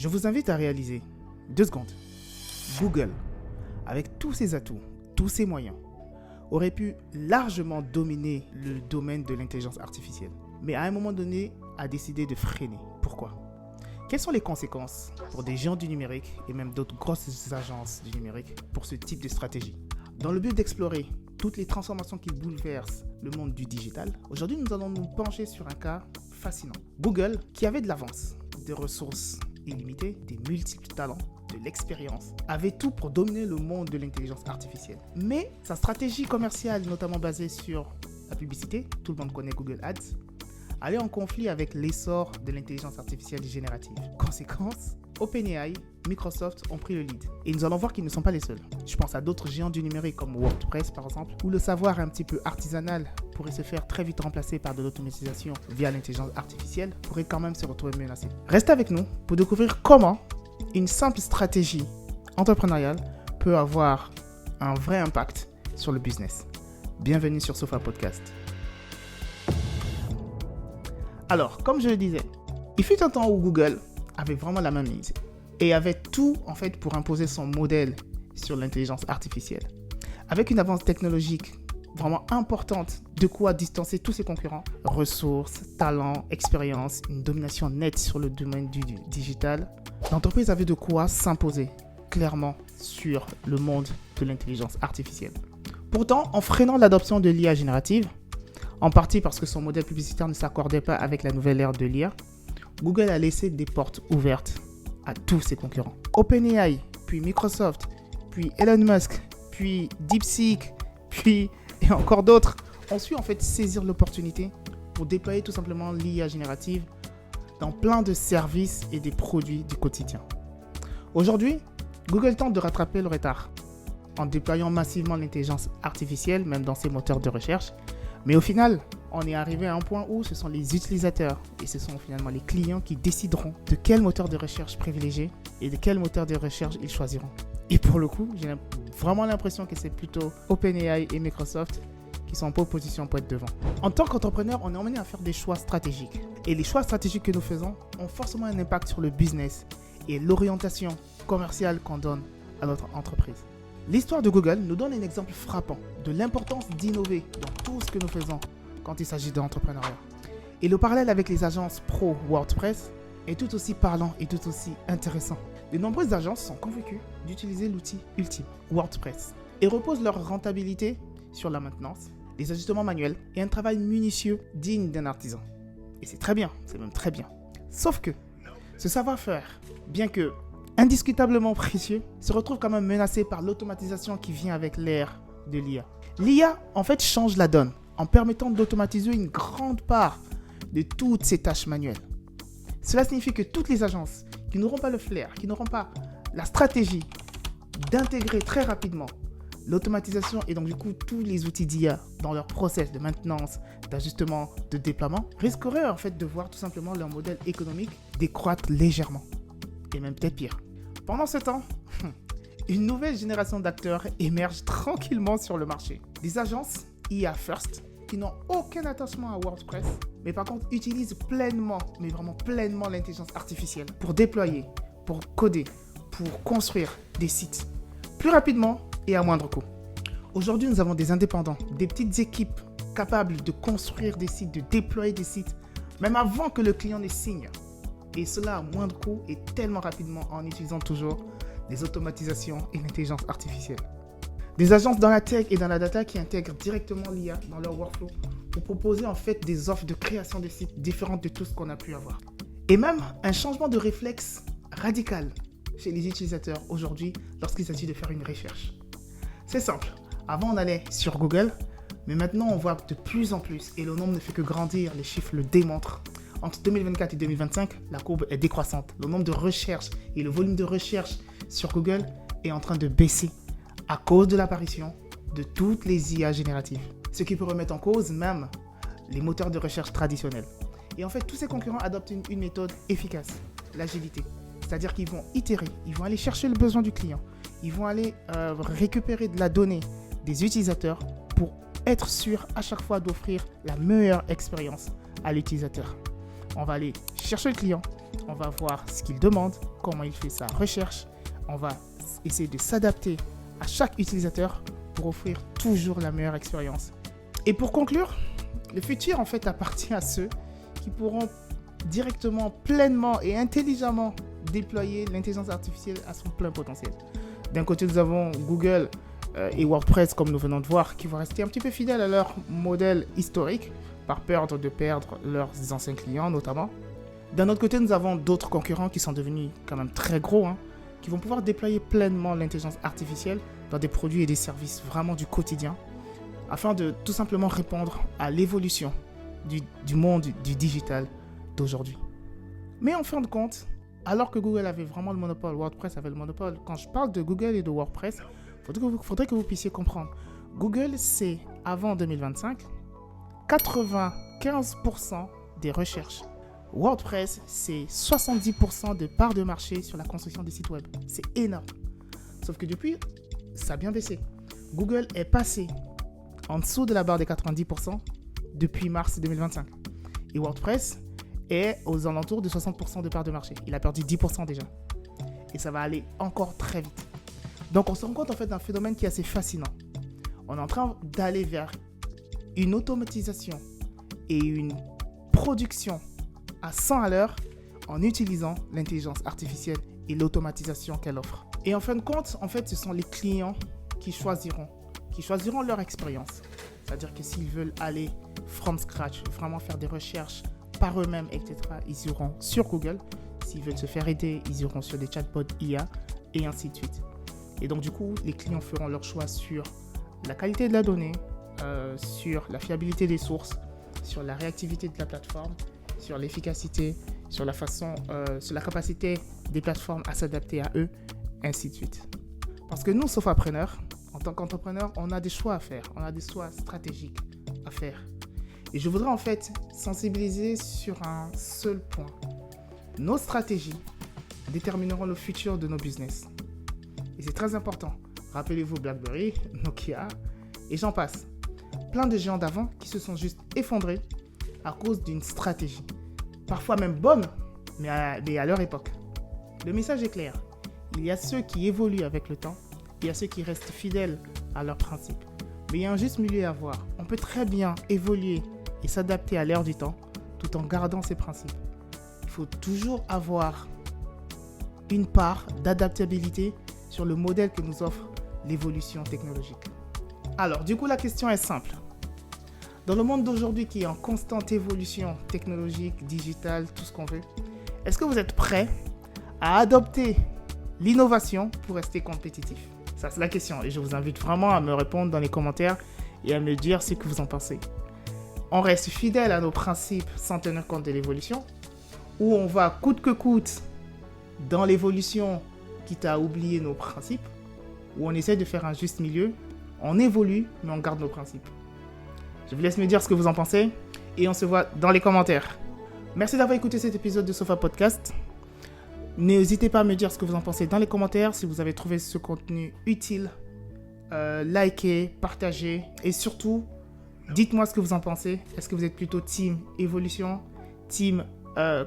Je vous invite à réaliser 2 secondes. Google, avec tous ses atouts, tous ses moyens, aurait pu largement dominer le domaine de l'intelligence artificielle. Mais à un moment donné, a décidé de freiner. Pourquoi ? Quelles sont les conséquences pour des géants du numérique et même d'autres grosses agences du numérique pour ce type de stratégie ? Dans le but d'explorer toutes les transformations qui bouleversent le monde du digital, aujourd'hui nous allons nous pencher sur un cas fascinant. Google, qui avait de l'avance, des ressources illimitées, des multiples talents, de l'expérience, avait tout pour dominer le monde de l'intelligence artificielle. Mais sa stratégie commerciale, notamment basée sur la publicité, tout le monde connaît Google Ads, allait en conflit avec l'essor de l'intelligence artificielle générative. Conséquence, OpenAI, Microsoft ont pris le lead. Et nous allons voir qu'ils ne sont pas les seuls. Je pense à d'autres géants du numérique comme WordPress par exemple, où le savoir un petit peu artisanal pourrait se faire très vite remplacer par de l'automatisation via l'intelligence artificielle, pourrait quand même se retrouver menacé. Restez avec nous pour découvrir comment une simple stratégie entrepreneuriale peut avoir un vrai impact sur le business. Bienvenue sur Sofa Podcast. Alors, comme je le disais, il fut un temps où Google avait vraiment la main mise et avait tout en fait pour imposer son modèle sur l'intelligence artificielle. Avec une avance technologique vraiment importante, de quoi distancer tous ses concurrents, ressources, talents, expérience, une domination nette sur le domaine du digital, l'entreprise avait de quoi s'imposer clairement sur le monde de l'intelligence artificielle. Pourtant, en freinant l'adoption de l'IA générative, en partie parce que son modèle publicitaire ne s'accordait pas avec la nouvelle ère de l'IA, Google a laissé des portes ouvertes à tous ses concurrents. OpenAI, puis Microsoft, puis Elon Musk, puis DeepSeek, puis et encore d'autres ont su en fait saisir l'opportunité pour déployer tout simplement l'IA générative dans plein de services et des produits du quotidien. Aujourd'hui, Google tente de rattraper le retard en déployant massivement l'intelligence artificielle, même dans ses moteurs de recherche. Mais au final, on est arrivé à un point où ce sont les utilisateurs et ce sont finalement les clients qui décideront de quel moteur de recherche privilégier et de quel moteur de recherche ils choisiront. Et pour le coup, j'ai vraiment l'impression que c'est plutôt OpenAI et Microsoft qui sont en pole position pour être devant. En tant qu'entrepreneur, on est emmené à faire des choix stratégiques. Et les choix stratégiques que nous faisons ont forcément un impact sur le business et l'orientation commerciale qu'on donne à notre entreprise. L'histoire de Google nous donne un exemple frappant de l'importance d'innover dans tout ce que nous faisons quand il s'agit d'entrepreneuriat. Et le parallèle avec les agences pro WordPress est tout aussi parlant et tout aussi intéressant. De nombreuses agences sont convaincues d'utiliser l'outil ultime, WordPress, et reposent leur rentabilité sur la maintenance, les ajustements manuels et un travail minutieux digne d'un artisan. Et c'est très bien, c'est même très bien. Sauf que ce savoir-faire, bien que indiscutablement précieux, se retrouve quand même menacé par l'automatisation qui vient avec l'ère de l'IA. L'IA, en fait, change la donne en permettant d'automatiser une grande part de toutes ces tâches manuelles. Cela signifie que toutes les agences qui n'auront pas le flair, qui n'auront pas la stratégie d'intégrer très rapidement l'automatisation et donc du coup tous les outils d'IA dans leur process de maintenance, d'ajustement, de déploiement, risqueraient en fait de voir tout simplement leur modèle économique décroître légèrement. Et même peut-être pire. Pendant ce temps, une nouvelle génération d'acteurs émerge tranquillement sur le marché. Des agences IA First qui n'ont aucun attachement à WordPress, mais par contre utilisent pleinement, mais vraiment pleinement l'intelligence artificielle pour déployer, pour coder, pour construire des sites plus rapidement et à moindre coût. Aujourd'hui, nous avons des indépendants, des petites équipes capables de construire des sites, de déployer des sites, même avant que le client ne signe. Et cela à moindre coût et tellement rapidement en utilisant toujours les automatisations et l'intelligence artificielle. Des agences dans la tech et dans la data qui intègrent directement l'IA dans leur workflow pour proposer en fait des offres de création de sites différentes de tout ce qu'on a pu avoir. Et même un changement de réflexe radical chez les utilisateurs aujourd'hui lorsqu'il s'agit de faire une recherche. C'est simple, avant on allait sur Google, mais maintenant on voit de plus en plus et le nombre ne fait que grandir, les chiffres le démontrent. Entre 2024 et 2025, la courbe est décroissante. Le nombre de recherches et le volume de recherches sur Google est en train de baisser à cause de l'apparition de toutes les IA génératives. Ce qui peut remettre en cause même les moteurs de recherche traditionnels. Et en fait, tous ces concurrents adoptent une méthode efficace, l'agilité. C'est-à-dire qu'ils vont itérer, ils vont aller chercher le besoin du client, ils vont aller récupérer de la donnée des utilisateurs pour être sûr à chaque fois d'offrir la meilleure expérience à l'utilisateur. On va aller chercher le client, On va voir ce qu'il demande, comment il fait sa recherche. On va essayer de s'adapter à chaque utilisateur pour offrir toujours la meilleure expérience. Et pour conclure, le futur en fait appartient à ceux qui pourront directement, pleinement et intelligemment déployer l'intelligence artificielle à son plein potentiel. D'un côté, nous avons Google et WordPress, comme nous venons de voir, qui vont rester un petit peu fidèles à leur modèle historique, par peur de perdre leurs anciens clients notamment. D'un autre côté, nous avons d'autres concurrents qui sont devenus quand même très gros, qui vont pouvoir déployer pleinement l'intelligence artificielle dans des produits et des services vraiment du quotidien, afin de tout simplement répondre à l'évolution du monde du digital d'aujourd'hui. Mais en fin de compte, alors que Google avait vraiment le monopole, WordPress avait le monopole, quand je parle de Google et de WordPress, il faudrait que vous puissiez comprendre. Google, c'est avant 2025, 95% des recherches. WordPress, c'est 70% de part de marché sur la construction des sites web. C'est énorme. Sauf que depuis, ça a bien baissé. Google est passé en dessous de la barre des 90% depuis mars 2025. Et WordPress est aux alentours de 60% de part de marché. Il a perdu 10% déjà. Et ça va aller encore très vite. Donc on se rend compte en fait d'un phénomène qui est assez fascinant. On est en train d'aller vers une automatisation et une production à 100 à l'heure en utilisant l'intelligence artificielle et l'automatisation qu'elle offre. Et en fin de compte, en fait, ce sont les clients qui choisiront leur expérience. C'est-à-dire que s'ils veulent aller from scratch, vraiment faire des recherches par eux-mêmes, etc., ils iront sur Google. S'ils veulent se faire aider, ils iront sur des chatbots IA et ainsi de suite. Et donc, du coup, les clients feront leur choix sur la qualité de la donnée, sur la fiabilité des sources, sur la réactivité de la plateforme, sur l'efficacité, sur la capacité des plateformes à s'adapter à eux, ainsi de suite. Parce que nous, Sofapreneur, en tant qu'entrepreneur, on a des choix à faire, on a des choix stratégiques à faire. Et je voudrais en fait sensibiliser sur un seul point. Nos stratégies détermineront le futur de nos business. Et c'est très important. Rappelez-vous BlackBerry, Nokia, et j'en passe. Plein de géants d'avant qui se sont juste effondrés à cause d'une stratégie. Parfois même bonne, mais à leur époque. Le message est clair. Il y a ceux qui évoluent avec le temps, il y a ceux qui restent fidèles à leurs principes. Mais il y a un juste milieu à avoir. On peut très bien évoluer et s'adapter à l'ère du temps tout en gardant ses principes. Il faut toujours avoir une part d'adaptabilité sur le modèle que nous offre l'évolution technologique. Alors, du coup, la question est simple. Dans le monde d'aujourd'hui qui est en constante évolution technologique, digitale, tout ce qu'on veut, est-ce que vous êtes prêts à adopter l'innovation pour rester compétitif? Ça, c'est la question. Et je vous invite vraiment à me répondre dans les commentaires et à me dire ce que vous en pensez. On reste fidèle à nos principes sans tenir compte de l'évolution, ou on va coûte que coûte dans l'évolution quitte à oublier nos principes, ou on essaie de faire un juste milieu, on évolue mais on garde nos principes. Je vous laisse me dire ce que vous en pensez et on se voit dans les commentaires. Merci d'avoir écouté cet épisode de Sofa Podcast. N'hésitez pas à me dire ce que vous en pensez dans les commentaires. Si vous avez trouvé ce contenu utile, likez, partagez et surtout, dites-moi ce que vous en pensez. Est-ce que vous êtes plutôt team évolution, team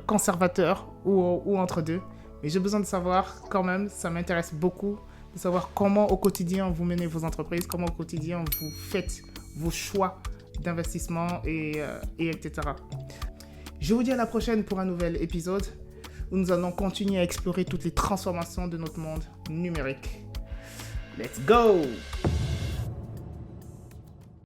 conservateur ou entre deux? Mais j'ai besoin de savoir quand même, ça m'intéresse beaucoup de savoir comment au quotidien vous menez vos entreprises, comment au quotidien vous faites vos choix d'investissement et etc. Je vous dis à la prochaine pour un nouvel épisode où nous allons continuer à explorer toutes les transformations de notre monde numérique. Let's go!